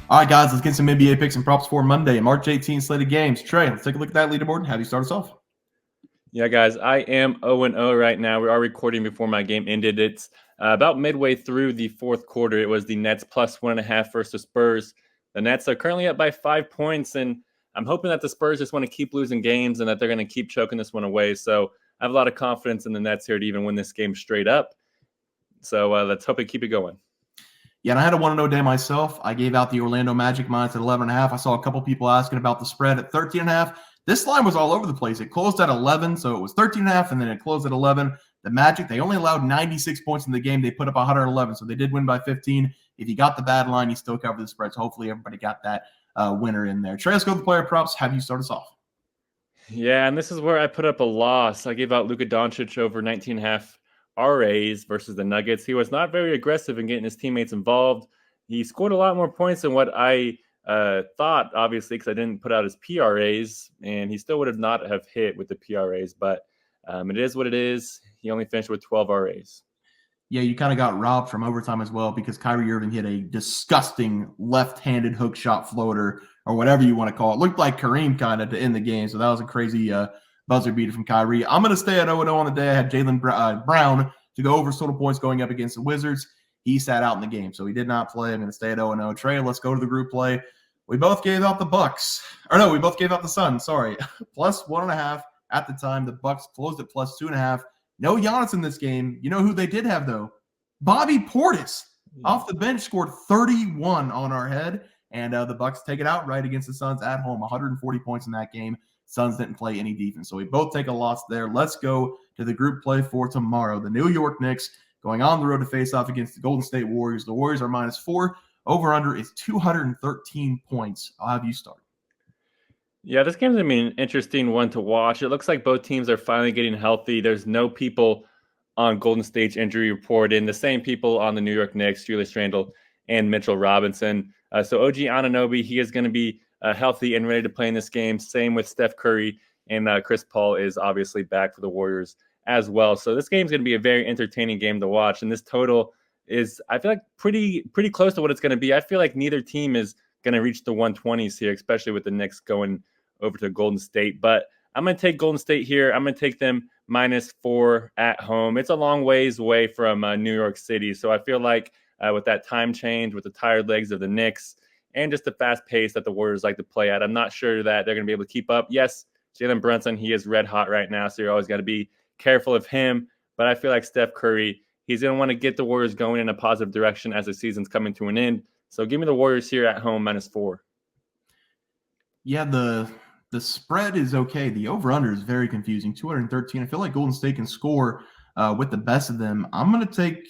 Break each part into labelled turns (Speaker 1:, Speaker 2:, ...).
Speaker 1: All right, guys, let's get some NBA picks and props for Monday, March 18th slated games. Trey, let's take a look at that leaderboard. How do you start us off?
Speaker 2: Yeah, guys, I am 0-0 right now. We are recording before my game ended. It's about midway through the fourth quarter. It was the Nets plus 1.5 versus Spurs. The Nets are currently up by 5 points, and I'm hoping that the Spurs just want to keep losing games and that they're going to keep choking this one away. So I have a lot of confidence in the Nets here to even win this game straight up. So let's hope they keep it going.
Speaker 1: Yeah, and I had a 1-0 day myself. I gave out the Orlando Magic minus at 11.5. I saw a couple people asking about the spread at 13.5. This line was all over the place. It closed at 11, so it was 13.5, and then it closed at 11. The Magic, they only allowed 96 points in the game. They put up 111, so they did win by 15. If you got the bad line, you still cover the spread. So hopefully everybody got that winner in there. Trey, let's go with the player props. Have you start us off?
Speaker 2: Yeah, and this is where I put up a loss. I gave out Luka Doncic over 19.5 RAs versus the Nuggets. He was not very aggressive in getting his teammates involved. He scored a lot more points than what I thought, obviously, because I didn't put out his PRAs, and he still would have not have hit with the PRAs. But it is what it is. He only finished with 12 RAs.
Speaker 1: Yeah, you kind of got robbed from overtime as well because Kyrie Irving hit a disgusting left-handed hook shot floater or whatever you want to call it. Looked like Kareem kind of to end the game. So that was a crazy buzzer beater from Kyrie. I'm going to stay at 0-0 on the day. I had Jaylen Brown to go over total points going up against the Wizards. He sat out in the game, so he did not play. I'm going to stay at 0-0. Trey, let's go to the group play. We both gave out the Bucks. Or no, we both gave out the Suns. Sorry. Plus 1.5 at the time. The Bucks closed at plus 2.5. No Giannis in this game. You know who they did have, though? Bobby Portis off the bench scored 31 on our head, and the Bucks take it out right against the Suns at home, 140 points in that game. Suns didn't play any defense, so we both take a loss there. Let's go to the group play for tomorrow. The New York Knicks going on the road to face off against the Golden State Warriors. The Warriors are -4. Over-under is 213 points. I'll have you start.
Speaker 2: Yeah, this game's going to be an interesting one to watch. It looks like both teams are finally getting healthy. There's no people on Golden State's injury report, and the same people on the New York Knicks, Julius Randle and Mitchell Robinson. So OG Anunoby, he is going to be healthy and ready to play in this game. Same with Steph Curry, and Chris Paul is obviously back for the Warriors as well. So this game's going to be a very entertaining game to watch, and this total is, I feel like, pretty close to what it's going to be. I feel like neither team is going to reach the 120s here, especially with the Knicks going over to Golden State. But I'm going to take Golden State here. I'm going to take them -4 at home. It's a long ways away from New York City. So I feel like with that time change, with the tired legs of the Knicks, and just the fast pace that the Warriors like to play at, I'm not sure that they're going to be able to keep up. Yes, Jalen Brunson, he is red hot right now, so you're always got to be careful of him. But I feel like Steph Curry, he's going to want to get the Warriors going in a positive direction as the season's coming to an end. So give me the Warriors here at home, -4.
Speaker 1: Yeah, the spread is okay. The over-under is very confusing. 213. I feel like Golden State can score with the best of them. I'm gonna take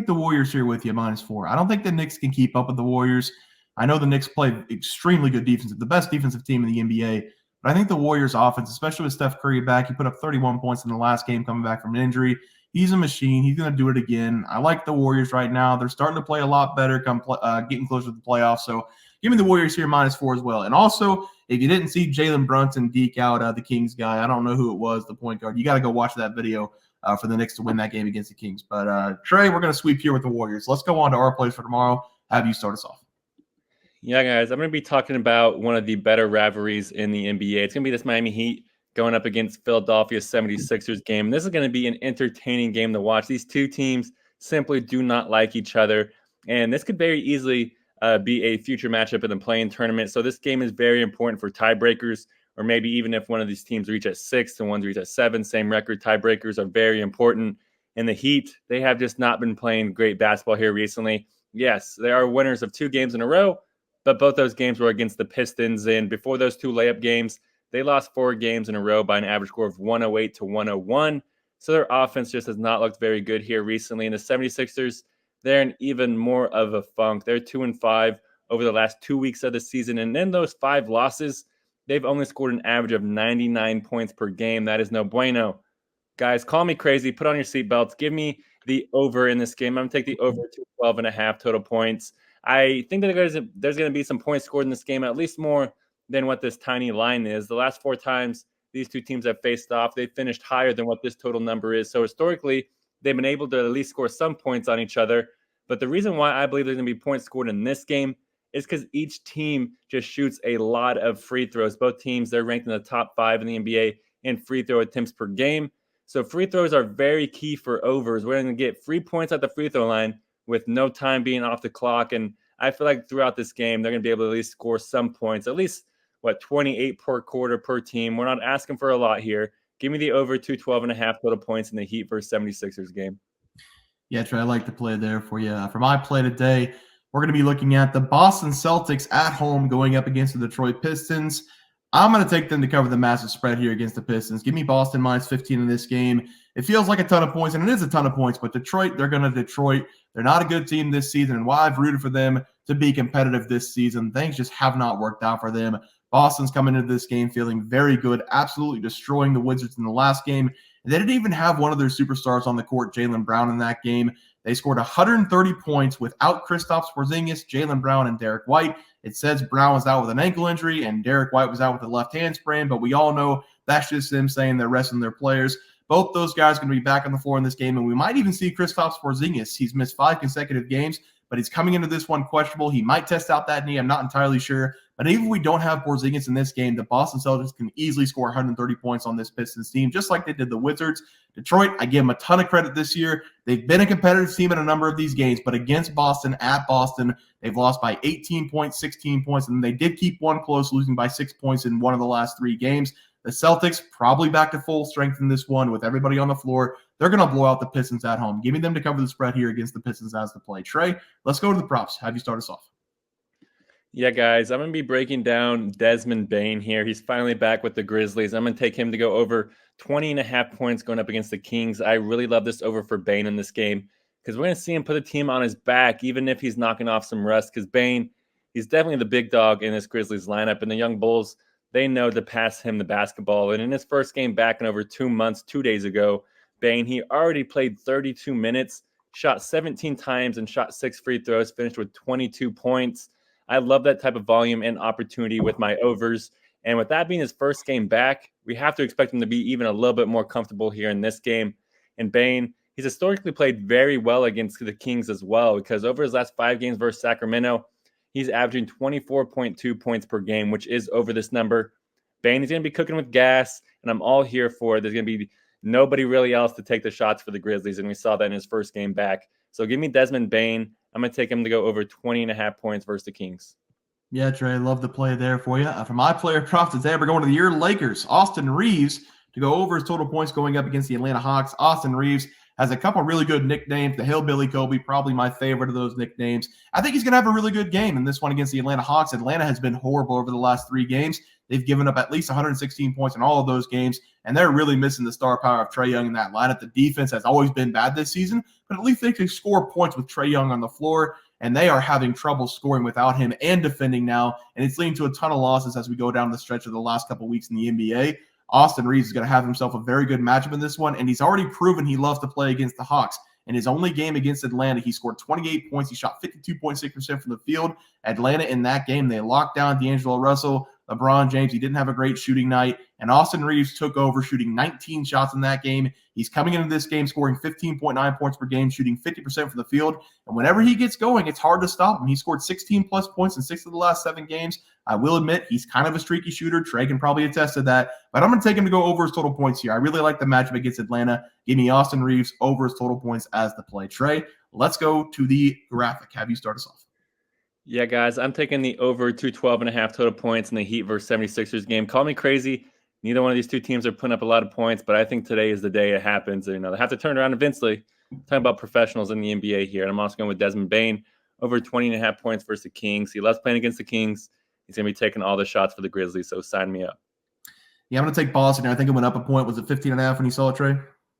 Speaker 1: the Warriors here with you, -4. I don't think the Knicks can keep up with the Warriors. I know the Knicks play extremely good defense, the best defensive team in the NBA. But I think the Warriors offense, especially with Steph Curry back, he put up 31 points in the last game coming back from an injury. He's a machine. He's going to do it again. I like the Warriors right now. They're starting to play a lot better, getting closer to the playoffs. So give me the Warriors here -4 as well. And also, if you didn't see Jalen Brunson deke out the Kings guy, I don't know who it was, the point guard. You got to go watch that video for the Knicks to win that game against the Kings. But Trey, we're going to sweep here with the Warriors. Let's go on to our plays for tomorrow. Have you start us off?
Speaker 2: Yeah, guys, I'm going to be talking about one of the better rivalries in the NBA. It's going to be this Miami Heat going up against Philadelphia 76ers game. This is going to be an entertaining game to watch. These two teams simply do not like each other, and this could very easily be a future matchup in the play-in tournament. So this game is very important for tiebreakers, or maybe even if one of these teams reach at 6 and one reach at 7, same record, tiebreakers are very important. And the Heat, they have just not been playing great basketball here recently. Yes, they are winners of 2 games in a row, but both those games were against the Pistons. And before those 2 layup games, they lost 4 games in a row by an average score of 108 to 101. So their offense just has not looked very good here recently. And the 76ers, they're in even more of a funk. They're 2-5 over the last 2 weeks of the season. And in those 5 losses, they've only scored an average of 99 points per game. That is no bueno. Guys, call me crazy. Put on your seatbelts. Give me the over in this game. I'm going to take the over to 12.5 total points. I think that there's going to be some points scored in this game, at least more than what this tiny line is. The last 4 times these two teams have faced off, they finished higher than what this total number is. So historically, they've been able to at least score some points on each other. But the reason why I believe there's going to be points scored in this game is because each team just shoots a lot of free throws. Both teams, they're ranked in the top 5 in the NBA in free throw attempts per game. So free throws are very key for overs. We're going to get free points at the free throw line with no time being off the clock. And I feel like throughout this game, they're going to be able to at least score some points, at least, 28 per quarter per team. We're not asking for a lot here. Give me the over 212.5 total points in the Heat versus 76ers game.
Speaker 1: Yeah, Trey, I like the play there for you. For my play today, we're going to be looking at the Boston Celtics at home going up against the Detroit Pistons. I'm going to take them to cover the massive spread here against the Pistons. Give me Boston minus 15 in this game. It feels like a ton of points, and it is a ton of points, but Detroit, they're going to Detroit. They're not a good team this season, and while I've rooted for them to be competitive this season, things just have not worked out for them. Boston's coming into this game feeling very good, absolutely destroying the Wizards in the last game. They didn't even have one of their superstars on the court, Jaylen Brown, in that game. They scored 130 points without Kristaps Porzingis, Jaylen Brown, and Derek White. It says Brown was out with an ankle injury and Derek White was out with a left hand sprain, but we all know that's just them saying they're resting their players. Both those guys are going to be back on the floor in this game, and we might even see Kristaps Porzingis. He's missed 5 consecutive games, but he's coming into this one questionable. He might test out that knee. I'm not entirely sure. But even if we don't have Porzingis in this game, the Boston Celtics can easily score 130 points on this Pistons team, just like they did the Wizards. Detroit, I give them a ton of credit this year. They've been a competitive team in a number of these games, but against Boston, at Boston, they've lost by 18 points, 16 points, and they did keep one close, losing by 6 points in one of the last 3 games. The Celtics probably back to full strength in this one with everybody on the floor. They're going to blow out the Pistons at home. Give me them to cover the spread here against the Pistons as the play. Trey, let's go to the props. Have you start us off?
Speaker 2: Yeah, guys, I'm going to be breaking down Desmond Bane here. He's finally back with the Grizzlies. I'm going to take him to go over 20.5 points going up against the Kings. I really love this over for Bane in this game because we're going to see him put a team on his back, even if he's knocking off some rust, because Bane, he's definitely the big dog in this Grizzlies lineup, and the young Bulls, they know to pass him the basketball. And in his first game back in over 2 months, 2 days ago, Bane, he already played 32 minutes, shot 17 times, and shot 6 free throws, finished with 22 points. I love that type of volume and opportunity with my overs. And with that being his first game back, we have to expect him to be even a little bit more comfortable here in this game. And Bane, he's historically played very well against the Kings as well, because over his last 5 games versus Sacramento, he's averaging 24.2 points per game, which is over this number. Bane is going to be cooking with gas, and I'm all here for it. There's going to be nobody really else to take the shots for the Grizzlies, and we saw that in his first game back. So give me Desmond Bane. I'm going to take him to go over 20.5 points versus the Kings.
Speaker 1: Yeah, Trey, love the play there for you. For my player props today, we're going to the year Lakers. Austin Reaves to go over his total points going up against the Atlanta Hawks. Austin Reaves has a couple really good nicknames. The Hillbilly Kobe, probably my favorite of those nicknames. I think he's going to have a really good game in this one against the Atlanta Hawks. Atlanta has been horrible over the last 3 games. They've given up at least 116 points in all of those games, and they're really missing the star power of Trae Young in that lineup. The defense has always been bad this season, but at least they can score points with Trae Young on the floor, and they are having trouble scoring without him and defending now, and it's leading to a ton of losses as we go down the stretch of the last couple of weeks in the NBA. Austin Reaves is going to have himself a very good matchup in this one, and he's already proven he loves to play against the Hawks. In his only game against Atlanta, he scored 28 points. He shot 52.6% from the field. Atlanta in that game, they locked down D'Angelo Russell, LeBron James. He didn't have a great shooting night, and Austin Reaves took over, shooting 19 shots in that game. He's coming into this game scoring 15.9 points per game, shooting 50% from the field, and whenever he gets going, it's hard to stop him. He scored 16-plus points in 6 of the last 7 games. I will admit he's kind of a streaky shooter. Trey can probably attest to that, but I'm going to take him to go over his total points here. I really like the matchup against Atlanta. Give me Austin Reaves over his total points as the play. Trey, let's go to the graphic. Have you start us off?
Speaker 2: Yeah, guys, I'm taking the over 212.5 total points in the Heat versus 76ers game. Call me crazy. Neither one of these two teams are putting up a lot of points, but I think today is the day it happens. You know, they have to turn around eventually. I'm talking about professionals in the NBA here. And I'm also going with Desmond Bane over 20.5 points versus the Kings. He loves playing against the Kings. He's going to be taking all the shots for the Grizzlies, so sign me up.
Speaker 1: Yeah, I'm going to take Boston. I think it went up a point. Was it 15.5 when you saw it, Trey?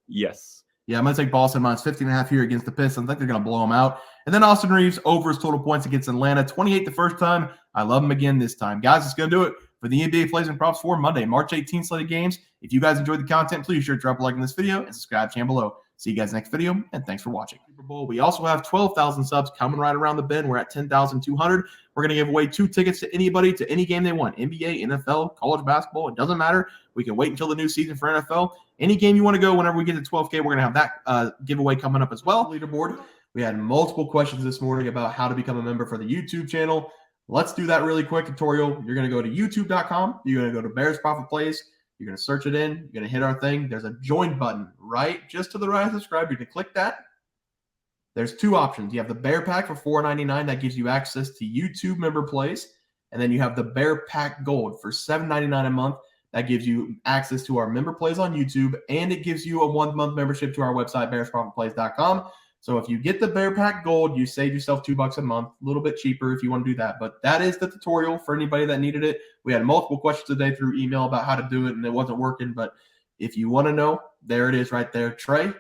Speaker 2: Yes.
Speaker 1: Yeah, I'm going to take Boston minus 15.5 here against the Pistons. I think they're going to blow them out. And then Austin Reaves over his total points against Atlanta. 28 the first time. I love him again this time. Guys, it's going to do it for the NBA Plays and Props for Monday, March 18th slate of games. If you guys enjoyed the content, please sure to drop a like in this video and subscribe channel below. See you guys next video, and thanks for watching. Super Bowl. We also have 12,000 subs coming right around the bend. We're at 10,200. We're going to give away 2 tickets to anybody to any game they want. NBA, NFL, college basketball. It doesn't matter. We can wait until the new season for NFL. Any game you want to go, whenever we get to 12K, we're going to have that giveaway coming up as well. Leaderboard. We had multiple questions this morning about how to become a member for the YouTube channel. Let's do that really quick tutorial. You're going to go to youtube.com. You're going to go to Bears Profit Plays. You're going to search it in. You're going to hit our thing. There's a join button right just to the right of subscribe. You're going to click that. There's two options. You have the Bear Pack for $4.99. That gives you access to YouTube member plays. And then you have the Bear Pack Gold for $7.99 a month. That gives you access to our member plays on YouTube, and it gives you a 1-month membership to our website, bearsprofitplays.com. So if you get the Bear Pack Gold, you save yourself $2 a month, a little bit cheaper if you want to do that. But that is the tutorial for anybody that needed it. We had multiple questions today through email about how to do it, and it wasn't working. But if you want to know, there it is right there. Trey,